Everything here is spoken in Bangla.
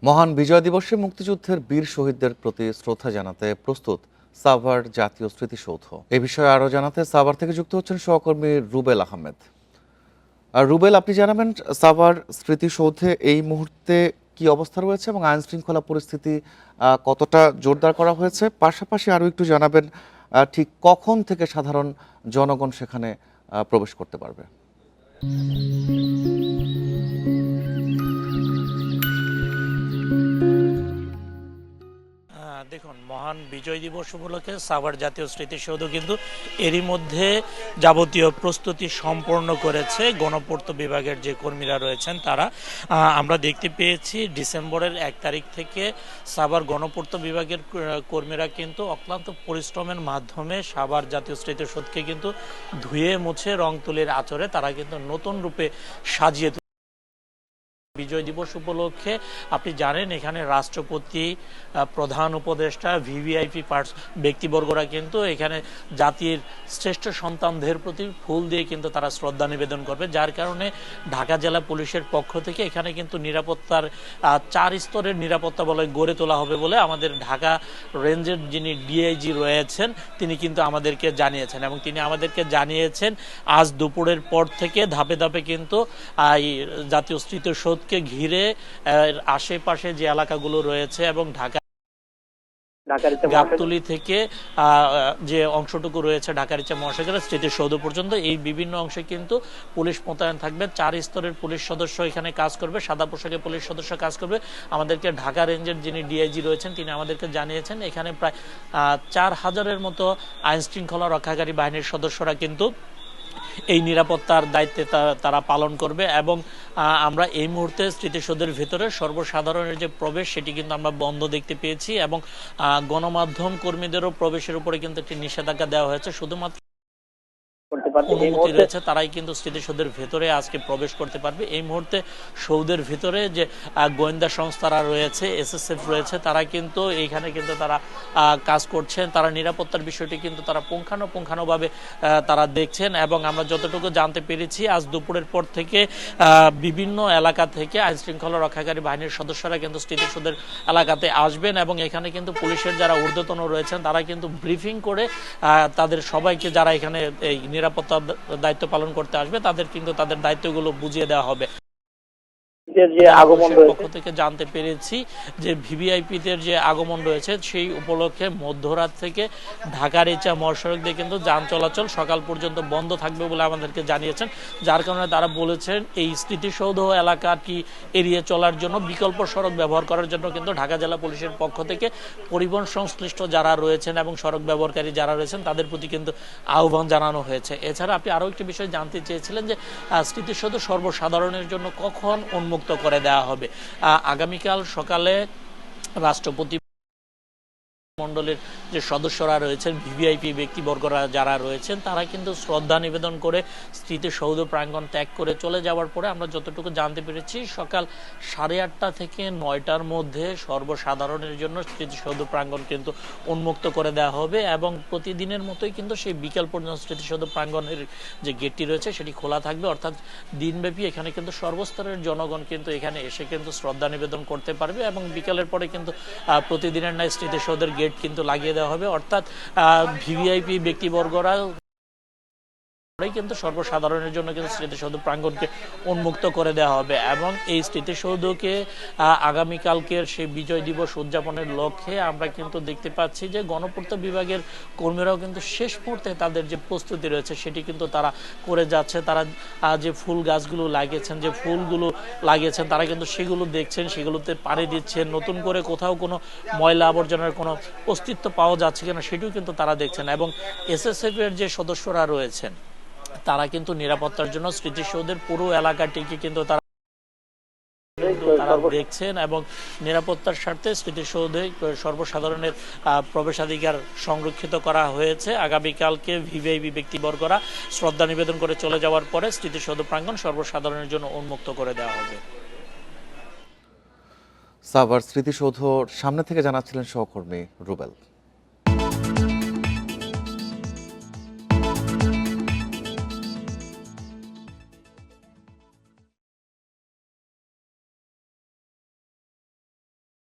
মহান বিজয় দিবসে মুক্তিযুদ্ধের বীর শহীদদের প্রতি শ্রদ্ধা জানাতে প্রস্তুত সাভার জাতীয় স্মৃতিসৌধ। এ বিষয়ে আরও জানাতে সাভার থেকে যুক্ত হচ্ছেন সহকর্মী রুবেল আহমেদ। আর রুবেল, আপনি জানাবেন সাভার স্মৃতিসৌধে এই মুহূর্তে কি অবস্থা রয়েছে এবং আইন শৃঙ্খলা পরিস্থিতি কতটা জোরদার করা হয়েছে, পাশাপাশি আরও একটু জানাবেন ঠিক কখন থেকে সাধারণ জনগণ সেখানে প্রবেশ করতে পারবে। দেখুন, মহান বিজয় দিবস উপলক্ষে সাভার জাতীয় স্মৃতিসৌধ কিন্তু এরই মধ্যে যাবতীয় প্রস্তুতি সম্পন্ন করেছে গণপূর্ত বিভাগের যে কর্মীরা রয়েছেন তারা। আমরা দেখতে পেয়েছি ডিসেম্বরের 1 তারিখ থেকে সাভার গণপূর্ত বিভাগের কর্মীরা কিন্তু অক্লান্ত পরিশ্রমের মাধ্যমে সাভার জাতীয় স্মৃতিসৌধকে কিন্তু ধুয়ে মুছে রং তুলির আঁচড়ে তারা কিন্তু নতুন রূপে সাজিয়ে বিজয় দিবস উপলক্ষে। আপনি জানেন এখানে রাষ্ট্রপতি, প্রধান উপদেষ্টা, ভিভিআইপি ব্যক্তিবর্গরা কিন্তু এখানে জাতির শ্রেষ্ঠ সন্তানদের প্রতি ফুল দিয়ে কিন্তু তারা শ্রদ্ধা নিবেদন করবে, যার কারণে ঢাকা জেলা পুলিশের পক্ষ থেকে এখানে কিন্তু নিরাপত্তার 4 স্তরের নিরাপত্তা বলয় গড়ে তোলা হবে বলে আমাদের ঢাকা রেঞ্জের যিনি ডিআইজি রয়েছেন তিনি কিন্তু আমাদেরকে জানিয়েছেন, এবং তিনি আমাদেরকে জানিয়েছেন আজ দুপুরের পর থেকে ধাপে ধাপে কিন্তু জাতীয় স্মৃতিসৌধ ঘিরে আশেপাশে যে এলাকাগুলো রয়েছে এবং গাবতলী থেকে যে অংশটুকু রয়েছে ঢাকা-রিচা মহাসড়কের স্মৃতিসৌধ পর্যন্ত এই বিভিন্ন অংশে কিন্তু পুলিশ মোতায়েন থাকবে। 4 স্তরের পুলিশ সদস্য এখানে কাজ করবে, সাদা পোশাকে পুলিশ সদস্য কাজ করবে। আমাদেরকে ঢাকা রেঞ্জের যিনি ডিআইজি রয়েছেন তিনি আমাদেরকে জানিয়েছেন এখানে প্রায় 4000-এর মতো আইন শৃঙ্খলা রক্ষাকারী বাহিনীর সদস্যরা কিন্তু এই নিরাপত্তার দায়িত্বে তারা পালন করবে। এবং আমরা এই মুহূর্তে স্মৃতিসৌধের ভিতরে সর্বসাধারণের যে প্রবেশ সেটি কিন্তু আমরা বন্ধ দেখতে পেয়েছি, এবং গণমাধ্যম কর্মীদেরও প্রবেশের উপরে কিন্তু একটি নিষেধাজ্ঞা দেওয়া হয়েছে। শুধুমাত্র অনুমতি রয়েছে তারাই কিন্তু স্মৃতিসৌধের ভেতরে আজকে প্রবেশ করতে পারবে। এই মুহূর্তে সৌধের ভিতরে যে গোয়েন্দা সংস্থারা রয়েছে, এসএসএফ রয়েছে, তারা কিন্তু এইখানে কিন্তু তারা কাজ করছেন। তারা নিরাপত্তার বিষয়টি কিন্তু তারা পুঙ্খানুপুঙ্খানুভাবে তারা দেখছেন, এবং আমরা যতটুকু জানতে পেরেছি আজ দুপুরের পর থেকে বিভিন্ন এলাকা থেকে আইন শৃঙ্খলা রক্ষাকারী বাহিনীর সদস্যরা কিন্তু স্মৃতিসৌধের এলাকাতে আসবেন, এবং এখানে কিন্তু পুলিশের যারা ঊর্ধ্বতন রয়েছেন তারা কিন্তু ব্রিফিং করে তাদের সবাইকে যারা এখানে এই নিরাপত্তা দায়িত্ব পালন করতে আসবে তাদের কিন্তু তাদের দায়িত্বগুলো বুঝিয়ে দেওয়া হবে। পক্ষ থেকে জানতে পেরেছি যে ভিভিআইপিদের যে আগমন রয়েছে সেই উপলক্ষে মধ্যরাত থেকে ঢাকা-রিচা মহাসড়ক দিয়ে কিন্তু যান চলাচল সকাল পর্যন্ত বন্ধ থাকবে বলে আমাদেরকে জানিয়েছেন, যার কারণে তারা বলেছেন এই স্মৃতিসৌধ এলাকাটি এড়িয়ে চলার জন্য বিকল্প সড়ক ব্যবহার করার জন্য কিন্তু ঢাকা জেলা পুলিশের পক্ষ থেকে পরিবহন সংশ্লিষ্ট যারা রয়েছেন এবং সড়ক ব্যবহারকারী যারা রয়েছেন তাদের প্রতি কিন্তু আহ্বান জানানো হয়েছে। এছাড়া আপনি আরও একটি বিষয় জানতে চেয়েছিলেন যে স্মৃতিসৌধ সর্বসাধারণের জন্য কখন উন্মুক্ত করে দেওয়া হবে। আগামীকাল সকালে রাষ্ট্রপতি মণ্ডলের যে সদস্যরা রয়েছেন, ভিভিআইপি ব্যক্তিবর্গরা যারা রয়েছেন তারা কিন্তু শ্রদ্ধা নিবেদন করে স্মৃতিসৌধ প্রাঙ্গণ ত্যাগ করে চলে যাওয়ার পরে আমরা যতটুকু জানতে পেরেছি সকাল 8:30 থেকে 9টার মধ্যে সর্বসাধারণের জন্য স্মৃতিসৌধ প্রাঙ্গণ কিন্তু উন্মুক্ত করে দেওয়া হবে, এবং প্রতিদিনের মতোই কিন্তু সেই বিকেল পর্যন্ত স্মৃতিসৌধ প্রাঙ্গণের যে গেটটি রয়েছে সেটি খোলা থাকবে। অর্থাৎ দিনব্যাপী এখানে কিন্তু সর্বস্তরের জনগণ কিন্তু এখানে এসে কিন্তু শ্রদ্ধা নিবেদন করতে পারবে, এবং বিকেলের পরে কিন্তু প্রতিদিনের ন্যায় স্মৃতিসৌধের গেট কিন্তু লাগিয়ে দেওয়া হবে। অর্থাৎ ভিভিআইপি ব্যক্তিবর্গরা কিন্তু সর্বসাধারণের জন্য কিন্তু স্মৃতিসৌধ প্রাঙ্গণকে উন্মুক্ত করে দেওয়া হবে, এবং এই স্মৃতিসৌধকে আগামীকালকের সেই বিজয় দিবস উদযাপনের লক্ষ্যে আমরা কিন্তু দেখতে পাচ্ছি যে গণপূর্ত বিভাগের কর্মীরাও কিন্তু শেষ মুহূর্তে তাদের যে প্রস্তুতি রয়েছে সেটি কিন্তু তারা করে যাচ্ছে। তারা যে ফুল গাছগুলো লাগিয়েছেন, যে ফুলগুলো লাগিয়েছেন তারা কিন্তু সেগুলো দেখছেন, সেগুলোতে পানি দিচ্ছেন, নতুন করে কোথাও কোনো ময়লা আবর্জনার কোনো অস্তিত্ব পাওয়া যাচ্ছে কিনা সেটিও কিন্তু তারা দেখছেন, এবং এসএসএফ এর যে সদস্যরা রয়েছেন তারা কিন্তু নিরাপত্তার জন্য স্মৃতিসৌধের পুরো এলাকাটিকে কিন্তু তারা দেখছেন, এবং নিরাপত্তার স্বার্থে স্মৃতিসৌধে সর্বসাধারণের প্রবেশাধিকার সংরক্ষিত করা হয়েছে। আগামীকালকে ভিভিআইপি ব্যক্তিবর্গরা শ্রদ্ধা নিবেদন করে চলে যাওয়ার পরে স্মৃতিসৌধ প্রাঙ্গণ সর্বসাধারণের জন্য উন্মুক্ত করে দেওয়া হবে। সাভার স্মৃতিসৌধ সামনে থেকে জানাচ্ছিলেন সহকর্মী রুবেল।